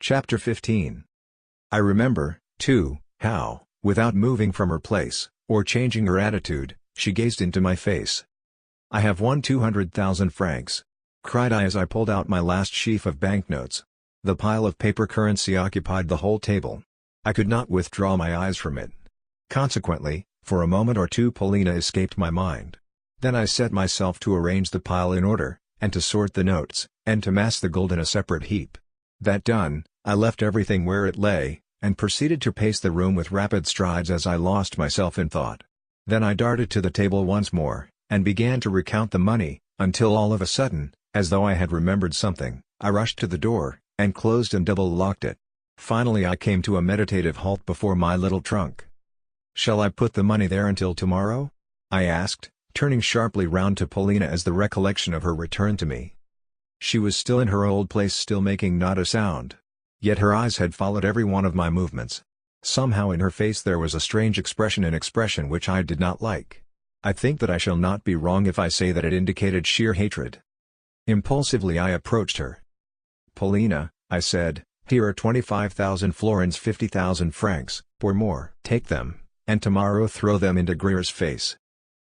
Chapter 15. I remember, too, how, without moving from her place, or changing her attitude, she gazed into my face. "I have won 200,000 francs," cried I as I pulled out my last sheaf of banknotes. The pile of paper currency occupied the whole table. I could not withdraw my eyes from it. Consequently, for a moment or two Polina escaped my mind. Then I set myself to arrange the pile in order, and to sort the notes, and to mass the gold in a separate heap. That done, I left everything where it lay, and proceeded to pace the room with rapid strides as I lost myself in thought. Then I darted to the table once more, and began to recount the money, until all of a sudden, as though I had remembered something, I rushed to the door, and closed and double-locked it. Finally I came to a meditative halt before my little trunk. "Shall I put the money there until tomorrow?" I asked, turning sharply round to Polina as the recollection of her returned to me. She was still in her old place, still making not a sound. Yet her eyes had followed every one of my movements. Somehow in her face there was a strange expression, an expression which I did not like. I think that I shall not be wrong if I say that it indicated sheer hatred. Impulsively I approached her. "Polina," I said, "here are 25,000 florins, 50,000 francs, or more. Take them, and tomorrow throw them into Greer's face."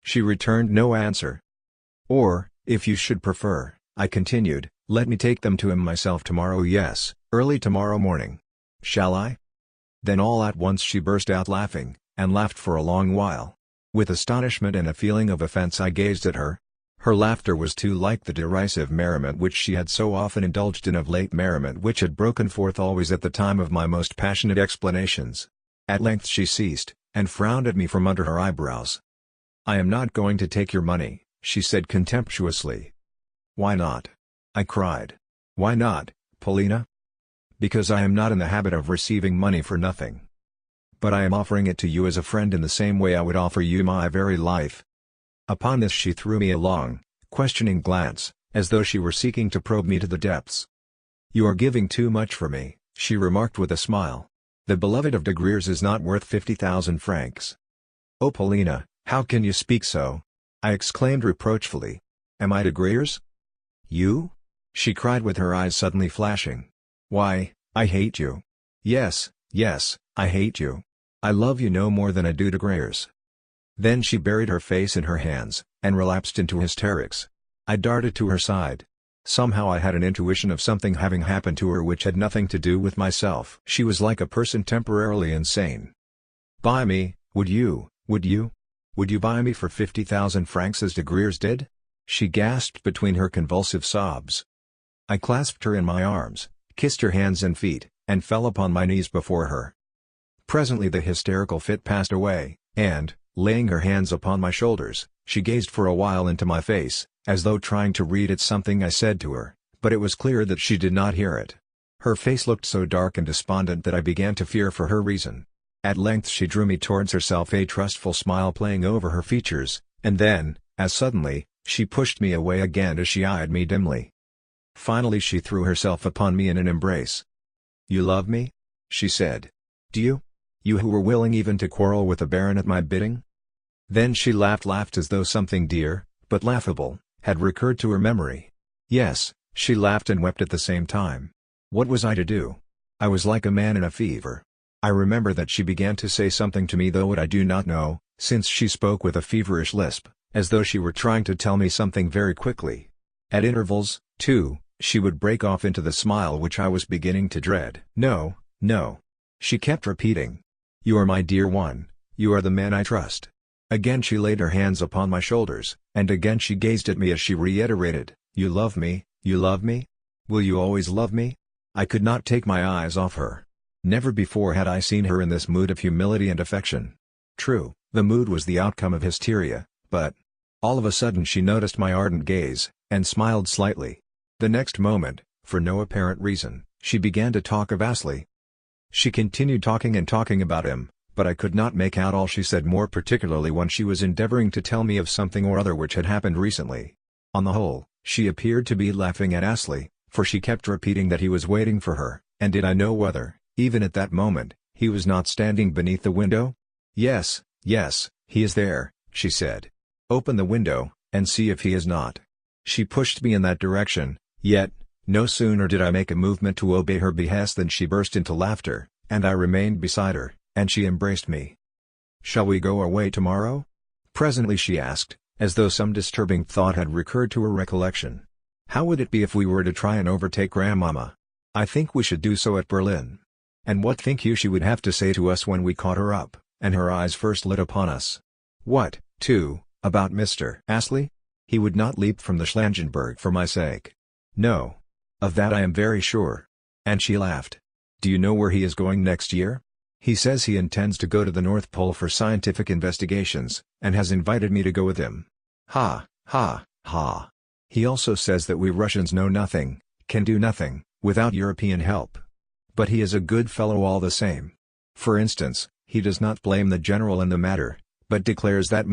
She returned no answer. "Or, if you should prefer," I continued, "let me take them to him myself tomorrow, yes, early tomorrow morning. Shall I?" Then all at once she burst out laughing, and laughed for a long while. With astonishment and a feeling of offense I gazed at her. Her laughter was too like the derisive merriment which she had so often indulged in of late, merriment which had broken forth always at the time of my most passionate explanations. At length she ceased, and frowned at me from under her eyebrows. "I am not going to take your money," she said contemptuously. "Why not?" I cried. "Why not, Polina?" "Because I am not in the habit of receiving money for nothing. But I am offering it to you as a friend in the same way I would offer you my very life." Upon this she threw me a long, questioning glance, as though she were seeking to probe me to the depths. "You are giving too much for me," she remarked with a smile. "The beloved of de Greers is not worth 50,000 francs." "Oh Polina, how can you speak so?" I exclaimed reproachfully. "Am I de Greers?" "You?" she cried with her eyes suddenly flashing. "Why, I hate you. Yes, yes, I hate you. I love you no more than I do de Greers." Then she buried her face in her hands, and relapsed into hysterics. I darted to her side. Somehow I had an intuition of something having happened to her which had nothing to do with myself. She was like a person temporarily insane. "Buy me, would you, would you? Would you buy me for 50,000 francs as de Greers did?" she gasped between her convulsive sobs. I clasped her in my arms, kissed her hands and feet, and fell upon my knees before her. Presently the hysterical fit passed away, and, laying her hands upon my shoulders, she gazed for a while into my face, as though trying to read it something I said to her, but it was clear that she did not hear it. Her face looked so dark and despondent that I began to fear for her reason. At length she drew me towards herself, a trustful smile playing over her features, and then, as suddenly, she pushed me away again as she eyed me dimly. Finally she threw herself upon me in an embrace. "You love me?" she said. "Do you? You who were willing even to quarrel with the Baron at my bidding?" Then she laughed as though something dear, but laughable, had recurred to her memory. Yes, she laughed and wept at the same time. What was I to do? I was like a man in a fever. I remember that she began to say something to me, though what I do not know, since she spoke with a feverish lisp, as though she were trying to tell me something very quickly. At intervals, too, she would break off into the smile which I was beginning to dread. "No, no," she kept repeating. "You are my dear one, you are the man I trust." Again she laid her hands upon my shoulders, and again she gazed at me as she reiterated, "You love me, you love me? Will you always love me?" I could not take my eyes off her. Never before had I seen her in this mood of humility and affection. True, the mood was the outcome of hysteria, but all of a sudden she noticed my ardent gaze, and smiled slightly. The next moment, for no apparent reason, she began to talk of Astley. She continued talking and talking about him, but I could not make out all she said, more particularly when she was endeavoring to tell me of something or other which had happened recently. On the whole, she appeared to be laughing at Astley, for she kept repeating that he was waiting for her, and did I know whether, even at that moment, he was not standing beneath the window? "Yes, yes, he is there," she said. "Open the window, and see if he is not." She pushed me in that direction, yet, No sooner did I make a movement to obey her behest than she burst into laughter, and I remained beside her, and she embraced me. "Shall we go away tomorrow?" Presently she asked, as though some disturbing thought had recurred to her recollection. "How would it be if we were to try and overtake Grandmama? I think we should do so at Berlin. And what think you she would have to say to us when we caught her up?" And her eyes first lit upon us. "What, too, about Mr. Astley? He would not leap from the Schlangenberg for my sake. No. Of that I am very sure." And she laughed. "Do you know where he is going next year? He says he intends to go to the North Pole for scientific investigations, and has invited me to go with him. Ha, ha, ha. He also says that we Russians know nothing, can do nothing, without European help. But he is a good fellow all the same. For instance, he does not blame the general in the matter, but declares that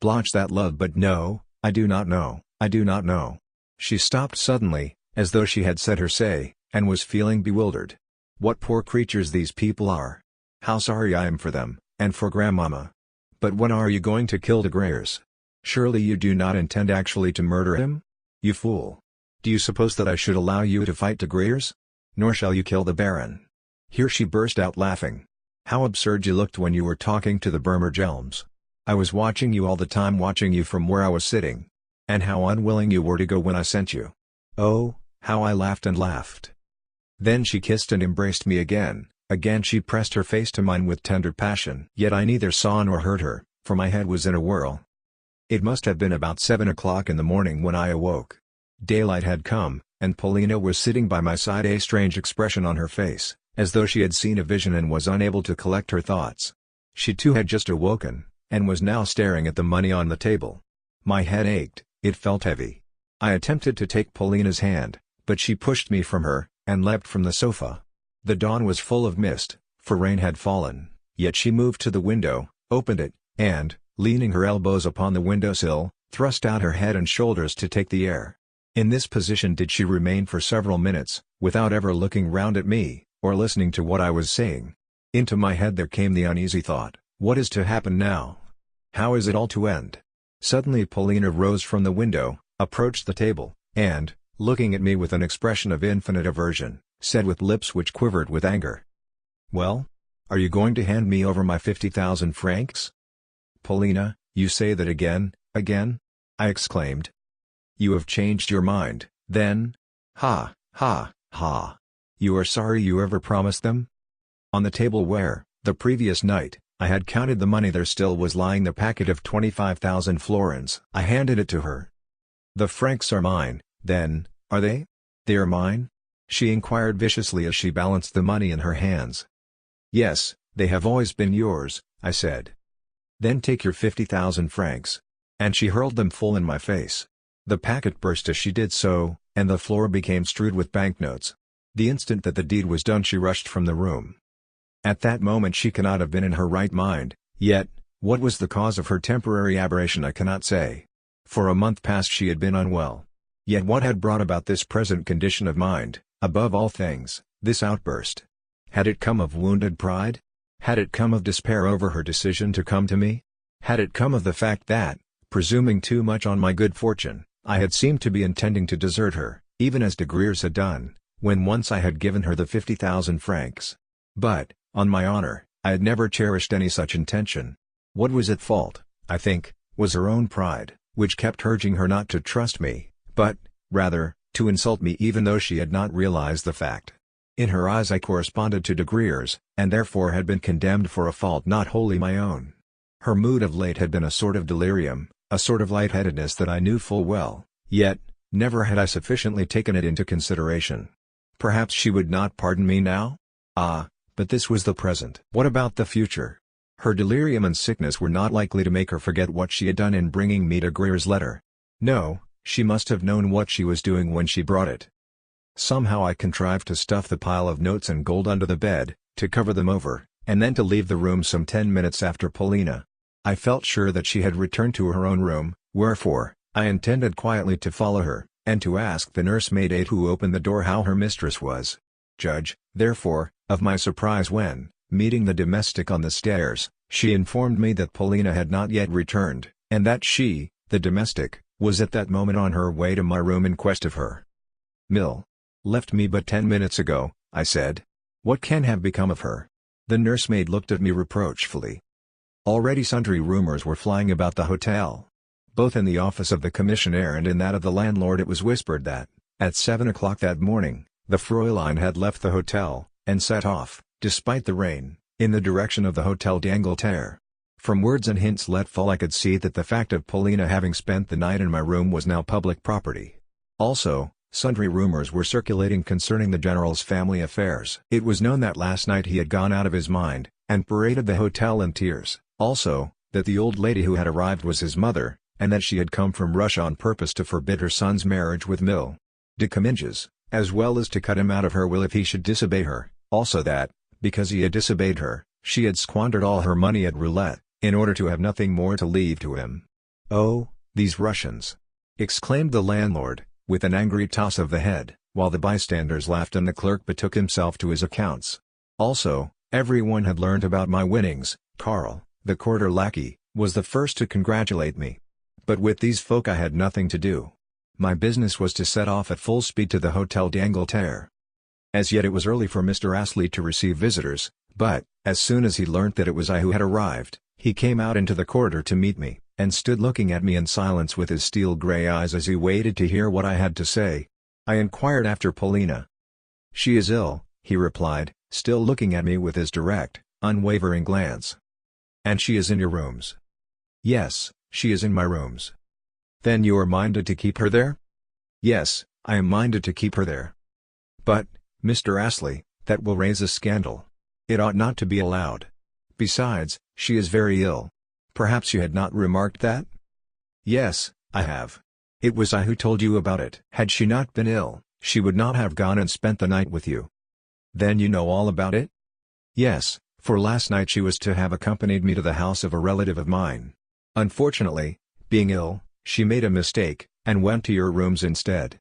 Blanche that love but no, I do not know, I do not know." She stopped suddenly, as though she had said her say, and was feeling bewildered. What poor creatures these people are! How sorry I am for them, and for Grandmama. "But when are you going to kill de Greyers? Surely you do not intend actually to murder him? You fool! Do you suppose that I should allow you to fight de Greyers? Nor shall you kill the Baron." Here she burst out laughing. "How absurd you looked when you were talking to the Burmergelms. I was watching you all the time, watching you from where I was sitting. And how unwilling you were to go when I sent you. Oh, how I laughed and laughed." Then she kissed and embraced me again. Again she pressed her face to mine with tender passion. Yet I neither saw nor heard her, for my head was in a whirl. It must have been about 7 o'clock in the morning when I awoke. Daylight had come, and Polina was sitting by my side, a strange expression on her face, as though she had seen a vision and was unable to collect her thoughts. She too had just awoken, and was now staring at the money on the table. My head ached, it felt heavy. I attempted to take Polina's hand, but she pushed me from her, and leapt from the sofa. The dawn was full of mist, for rain had fallen, yet she moved to the window, opened it, and, leaning her elbows upon the windowsill, thrust out her head and shoulders to take the air. In this position did she remain for several minutes, without ever looking round at me, or listening to what I was saying. Into my head there came the uneasy thought, what is to happen now? How is it all to end? Suddenly Polina rose from the window, approached the table, and, looking at me with an expression of infinite aversion, said with lips which quivered with anger, "Well? Are you going to hand me over my 50,000 francs? "Polina, you say that again, again?" I exclaimed. "You have changed your mind, then? Ha, ha, ha! You are sorry you ever promised them?" On the table where, the previous night, I had counted the money there still was lying the packet of 25,000 florins. I handed it to her. "The francs are mine, then, are they? They are mine?" she inquired viciously as she balanced the money in her hands. "Yes, they have always been yours," I said. "Then take your 50,000 francs." And she hurled them full in my face. The packet burst as she did so, and the floor became strewed with banknotes. The instant that the deed was done she rushed from the room. At that moment she cannot have been in her right mind, yet, what was the cause of her temporary aberration I cannot say. For a month past she had been unwell. Yet what had brought about this present condition of mind, above all things, this outburst? Had it come of wounded pride? Had it come of despair over her decision to come to me? Had it come of the fact that, presuming too much on my good fortune, I had seemed to be intending to desert her, even as de Greyers had done, when once I had given her the 50,000 francs? But, on my honor, I had never cherished any such intention. What was at fault, I think, was her own pride, which kept urging her not to trust me, but, rather, to insult me even though she had not realized the fact. In her eyes I corresponded to de Greyers, and therefore had been condemned for a fault not wholly my own. Her mood of late had been a sort of delirium, a sort of lightheadedness that I knew full well, yet, never had I sufficiently taken it into consideration. Perhaps she would not pardon me now? Ah, but this was the present. What about the future? Her delirium and sickness were not likely to make her forget what she had done in bringing me de Greyers' letter. No, she must have known what she was doing when she brought it. Somehow I contrived to stuff the pile of notes and gold under the bed, to cover them over, and then to leave the room some 10 minutes after Polina. I felt sure that she had returned to her own room, wherefore, I intended quietly to follow her, and to ask the nursemaid who opened the door how her mistress was. Judge, therefore, of my surprise when, meeting the domestic on the stairs, she informed me that Polina had not yet returned, and that she, the domestic, was at that moment on her way to my room in quest of her. "Left me but 10 minutes ago," I said. "What can have become of her?" The nursemaid looked at me reproachfully. Already sundry rumors were flying about the hotel. Both in the office of the commissionaire and in that of the landlord it was whispered that, at 7 o'clock that morning, the Fräulein had left the hotel, and set off, despite the rain, in the direction of the Hotel d'Angleterre. From words and hints let fall I could see that the fact of Polina having spent the night in my room was now public property. Also, sundry rumors were circulating concerning the general's family affairs. It was known that last night he had gone out of his mind, and paraded the hotel in tears, also, that the old lady who had arrived was his mother, and that she had come from Russia on purpose to forbid her son's marriage with Mlle. de Comminges, as well as to cut him out of her will if he should disobey her, also that, because he had disobeyed her, she had squandered all her money at roulette, in order to have nothing more to leave to him. "Oh, these Russians!" exclaimed the landlord, with an angry toss of the head, while the bystanders laughed and the clerk betook himself to his accounts. Also, everyone had learnt about my winnings. Karl, the quarter lackey, was the first to congratulate me. But with these folk I had nothing to do. My business was to set off at full speed to the Hotel d'Angleterre. As yet it was early for Mr. Astley to receive visitors, but, as soon as he learnt that it was I who had arrived, he came out into the corridor to meet me, and stood looking at me in silence with his steel-grey eyes as he waited to hear what I had to say. I inquired after Polina. "She is ill," he replied, still looking at me with his direct, unwavering glance. "And she is in your rooms?" "Yes, she is in my rooms." "Then you are minded to keep her there?" "Yes, I am minded to keep her there." "But, Mr. Astley, that will raise a scandal. It ought not to be allowed. Besides, she is very ill. Perhaps you had not remarked that?" "Yes, I have. It was I who told you about it. Had she not been ill, she would not have gone and spent the night with you." "Then you know all about it?" "Yes, for last night she was to have accompanied me to the house of a relative of mine. Unfortunately, being ill, she made a mistake, and went to your rooms instead."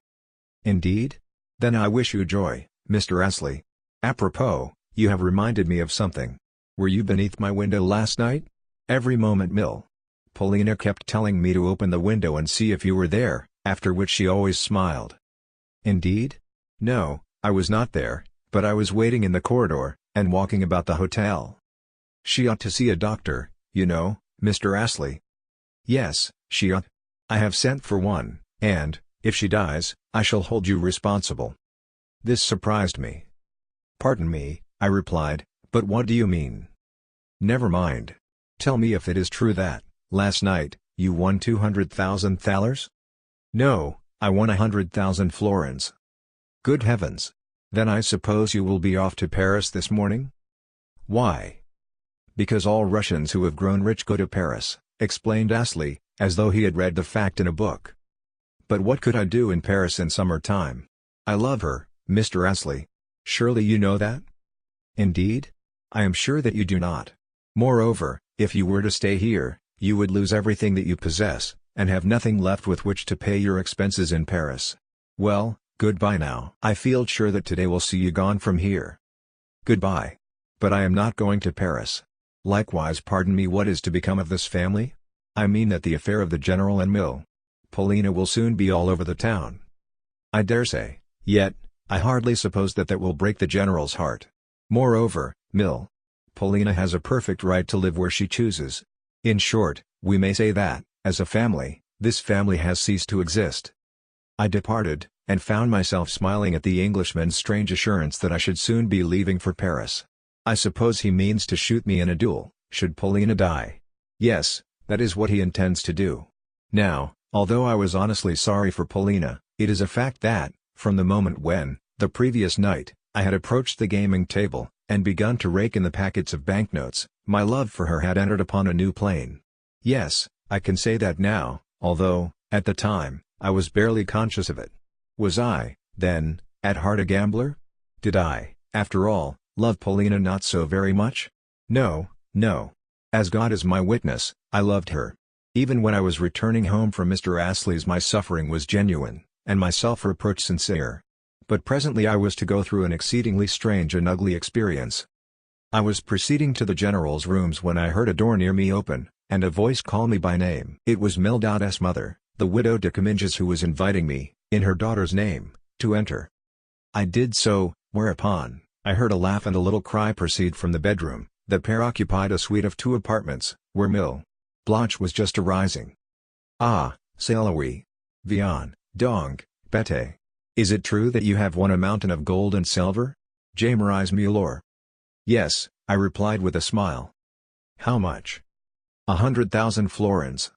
"Indeed? Then I wish you joy, Mr. Astley. Apropos, you have reminded me of something. Were you beneath my window last night? Every moment Mlle. Polina kept telling me to open the window and see if you were there, after which she always smiled." "Indeed? No, I was not there, but I was waiting in the corridor, and walking about the hotel." "She ought to see a doctor, you know, Mr. Astley." "Yes, she ought. I have sent for one, and, if she dies, I shall hold you responsible." This surprised me. "Pardon me," I replied, "but what do you mean?" "Never mind. Tell me if it is true that, last night, you won 200,000 thalers?" "No, I won 100,000 florins." "Good heavens! Then I suppose you will be off to Paris this morning?" "Why?" "Because all Russians who have grown rich go to Paris," explained Astley, as though he had read the fact in a book. "But what could I do in Paris in summer time? I love her, Mr. Astley. Surely you know that?" "Indeed? I am sure that you do not. Moreover, if you were to stay here, you would lose everything that you possess, and have nothing left with which to pay your expenses in Paris. Well, goodbye now. I feel sure that today will see you gone from here." "Goodbye. But I am not going to Paris. Likewise pardon me, what is to become of this family? I mean that the affair of the general and Mlle. Polina will soon be all over the town." "I daresay, yet, I hardly suppose that will break the general's heart. Moreover, Mlle. Polina has a perfect right to live where she chooses. In short, we may say that, as a family, this family has ceased to exist." I departed, and found myself smiling at the Englishman's strange assurance that I should soon be leaving for Paris. I suppose he means to shoot me in a duel, should Polina die. Yes, that is what he intends to do. Now, although I was honestly sorry for Polina, it is a fact that, from the moment when, the previous night, I had approached the gaming table, and begun to rake in the packets of banknotes, my love for her had entered upon a new plane. Yes, I can say that now, although, at the time, I was barely conscious of it. Was I, then, at heart a gambler? Did I, after all, love Polina not so very much? No, no. As God is my witness, I loved her. Even when I was returning home from Mr. Astley's my suffering was genuine, and my self-reproach sincere. But presently I was to go through an exceedingly strange and ugly experience. I was proceeding to the general's rooms when I heard a door near me open, and a voice call me by name. It was Mildad's mother, the widow de Comminges, who was inviting me, in her daughter's name, to enter. I did so, whereupon, I heard a laugh and a little cry proceed from the bedroom. The pair occupied a suite of 2 apartments, where Mill Blanche was just arising. Ah, c'est Louis. Viens, donc, bête. Is it true that you have won a mountain of gold and silver? Je Marais Muller. Yes, I replied with a smile. How much? 100,000 florins.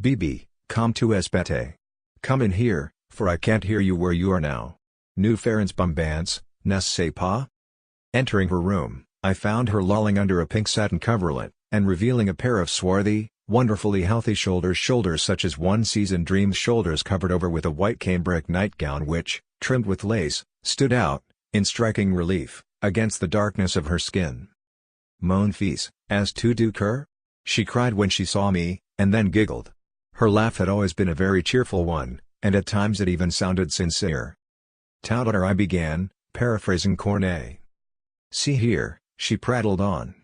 Bibi, comme tu es bête. Come in here, for I can't hear you where you are now. Nous ferons bombance, n'est-ce pas? Entering her room, I found her lolling under a pink satin coverlet, and revealing a pair of swarthy, wonderfully healthy shoulders such as one sees in dreams, shoulders covered over with a white cambric nightgown which, trimmed with lace, stood out, in striking relief, against the darkness of her skin. Mon fils, as tu du cœur? She cried when she saw me, and then giggled. Her laugh had always been a very cheerful one, and at times it even sounded sincere. Taudotter, I began, paraphrasing Corneille. See here, she prattled on.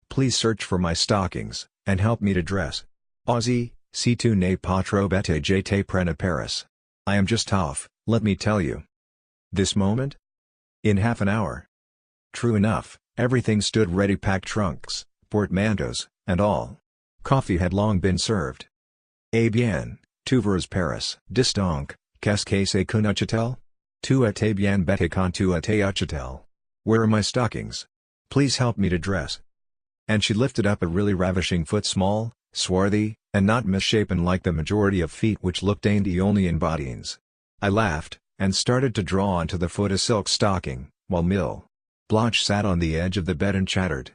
Please search for my stockings, and help me to dress. Ozzy, si tu n'es pas trop bête je te prends à Paris. I am just off, let me tell you. This moment? In half an hour. True enough, everything stood ready, packed trunks, portmanteaus, and all. Coffee had long been served. Eh bien, tu vas Paris. Dis donc, qu'est-ce que c'est qu'un hôtel? Tu étais bien bête quand tu étais hôtel. Where are my stockings? Please help me to dress. And she lifted up a really ravishing foot, small, swarthy, and not misshapen like the majority of feet which look dainty only in bottines. I laughed, and started to draw onto the foot a silk stocking, while Mill Blanche sat on the edge of the bed and chattered.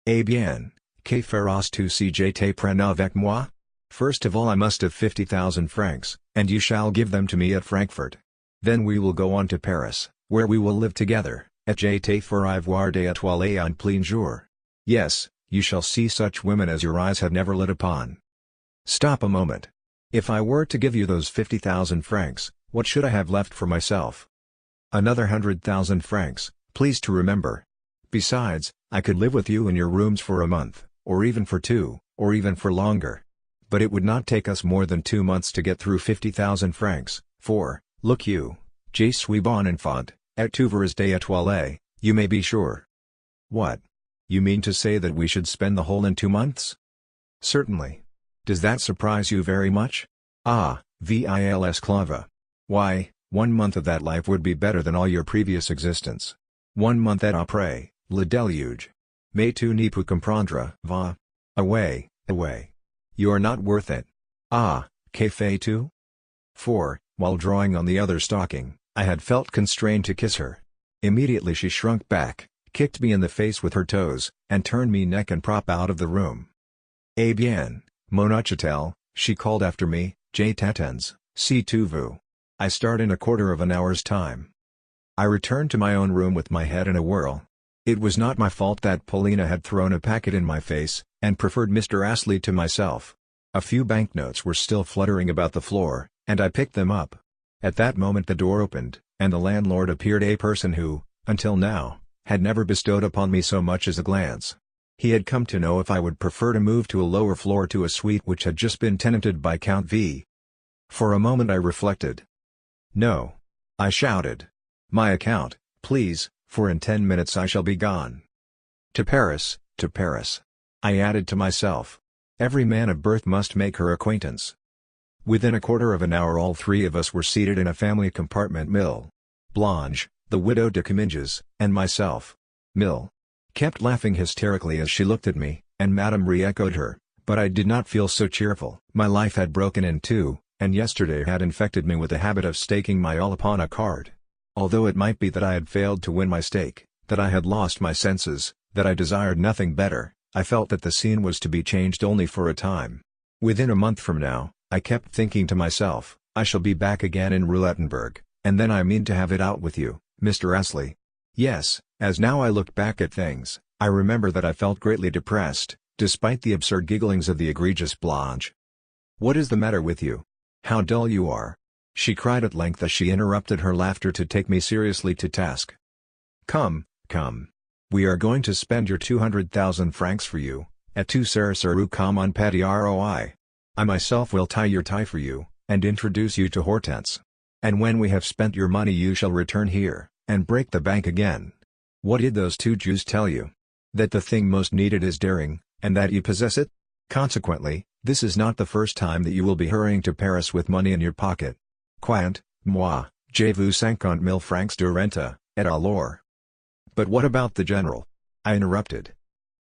Eh bien, que feras-tu si je te prends avec moi? First of all I must have 50,000 francs, and you shall give them to me at Frankfurt. Then we will go on to Paris, where we will live together, et je te ferai voir des étoiles en plein jour. Yes, you shall see such women as your eyes have never lit upon. Stop a moment. If I were to give you those 50,000 francs, what should I have left for myself? Another 100,000 francs, please to remember. Besides, I could live with you in your rooms for a month, or even for 2, or even for longer. But it would not take us more than 2 months to get through 50,000 francs, for, look you, je suis bon enfant, et tu verras des étoiles, you may be sure. What? You mean to say that we should spend the whole in 2 months? Certainly. Does that surprise you very much? Ah, vils clava. Why, 1 month of that life would be better than all your previous existence. 1 month et après, le déluge. Mais tu n'y peux comprendre. Va. Away, away. You are not worth it. Ah, que fais-tu? For, while drawing on the other stocking, I had felt constrained to kiss her. Immediately she shrunk back, kicked me in the face with her toes, and turned me neck and crop out of the room. Eh bien, mon hôtel, she called after me, je t'attends, si tu veux. I start in a quarter of an hour's time. I returned to my own room with my head in a whirl. It was not my fault that Paulina had thrown a packet in my face, and preferred Mr. Astley to myself. A few banknotes were still fluttering about the floor, and I picked them up. At that moment the door opened, and the landlord appeared, a person who, until now, had never bestowed upon me so much as a glance. He had come to know if I would prefer to move to a lower floor to a suite which had just been tenanted by Count V. For a moment I reflected. No. I shouted. My account, please, for in 10 minutes I shall be gone. To Paris, to Paris. I added to myself. Every man of birth must make her acquaintance. Within a quarter of an hour all 3 of us were seated in a family compartment. Mill Blanche, the widow de Comminges, and myself. Mill kept laughing hysterically as she looked at me, and Madame re-echoed her, but I did not feel so cheerful. My life had broken in 2, and yesterday had infected me with the habit of staking my all upon a card. Although it might be that I had failed to win my stake, that I had lost my senses, that I desired nothing better, I felt that the scene was to be changed only for a time. Within a month from now, I kept thinking to myself, I shall be back again in Roulettenberg, and then I mean to have it out with you, Mr. Astley. Yes, as now I look back at things, I remember that I felt greatly depressed, despite the absurd gigglings of the egregious Blanche. What is the matter with you? How dull you are! She cried at length as she interrupted her laughter to take me seriously to task. Come, come. We are going to spend your 200,000 francs for you, et tu seras comme un petit roi. I myself will tie your tie for you, and introduce you to Hortense. And when we have spent your money you shall return here, and break the bank again. What did those two Jews tell you? That the thing most needed is daring, and that you possess it? Consequently, this is not the first time that you will be hurrying to Paris with money in your pocket. Quant, moi, je vous 50 000 francs de rente, et alors? But what about the general? I interrupted.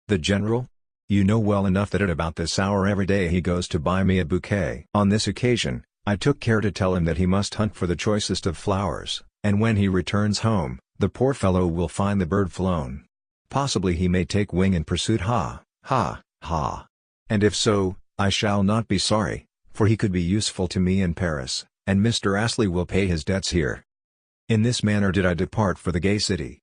The general? You know well enough that at about this hour every day he goes to buy me a bouquet. On this occasion, I took care to tell him that he must hunt for the choicest of flowers, and when he returns home, the poor fellow will find the bird flown. Possibly he may take wing in pursuit, ha, ha, ha. And if so, I shall not be sorry, for he could be useful to me in Paris, and Mr. Astley will pay his debts here. In this manner did I depart for the gay city.